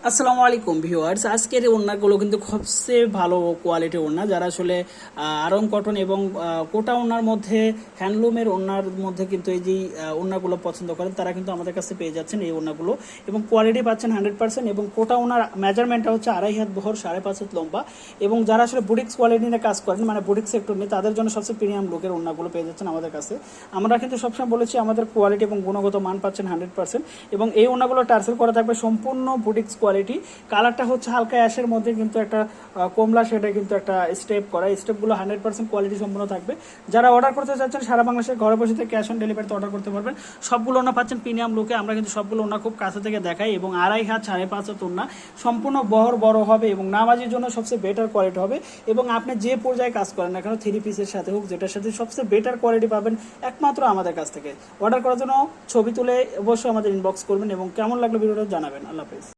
আসসালামু আলাইকুম ভিউয়ার্স, আজকের এই ওড়নাগুলো কিন্তু সবচেয়ে ভালো কোয়ালিটির ওড়না। যারা আসলে আরং কটন এবং কোটা ওড়নার মধ্যে হ্যান্ডলুমের ওড়নার মধ্যে কিন্তু এই যে ওড়নাগুলো পছন্দ করেন তারা কিন্তু আমাদের কাছে পেয়ে যাচ্ছেন এই ওড়নাগুলো, এবং কোয়ালিটি পাচ্ছেন 100%। এবং কোটা ওড়নার মেজারমেন্টটা হচ্ছে 2.5 হাত বহর, 5.5 হাত লম্বা। এবং যারা আসলে বুটিক্স কোয়ালিটি নিয়ে কাজ করেন, মানে বুটিক সেক্টর নিয়ে, তাদের জন্য সবচেয়ে প্রিমিয়াম লুকের ওড়নাগুলো পেয়ে যাচ্ছেন আমাদের কাছে। আমরা কিন্তু সবসময় বলেছি আমাদের কোয়ালিটি এবং গুণগত মান পাচ্ছেন 100%। এবং এই ওড়নাগুলো টার্সেল করা থাকবে সম্পূর্ণ বুটিক্স কোয়ালিটি। কালারটা হচ্ছে হালকা অ্যাশের মধ্যে কিন্তু একটা কমলা শেডে কিন্তু একটা স্টেপ করা, স্টেপগুলো 100% কোয়ালিটি সম্পূর্ণ থাকবে। যারা অর্ডার করতে চাচ্ছেন সারা বাংলাদেশে ঘরে বসে থেকে ক্যাশ অন ডেলিভারিতে অর্ডার করতে পারবেন। সবগুলো ওনা পাচ্ছেন প্রিমিয়াম লুকে। আমরা কিন্তু সবগুলো ওনা খুব কাছে থেকে দেখাই, এবং 2.5 হাত 5.5 হাত ওনা, সম্পূর্ণ বহর বড় হবে এবং নামাজির জন্য সবচেয়ে বেটার কোয়ালিটি হবে। এবং আপনি যে পর্যায়ে কাজ করেন না কেন, 3 পিসের সাথে হোক, যেটার সাথে সবচেয়ে বেটার কোয়ালিটি পাবেন একমাত্র আমাদের কাছ থেকে। অর্ডার করার জন্য ছবি তুলে অবশ্যই আমাদের ইনবক্স করবেন, এবং কেমন লাগলো ভিডিওটা জানাবেন। আল্লাহ হাফেজ।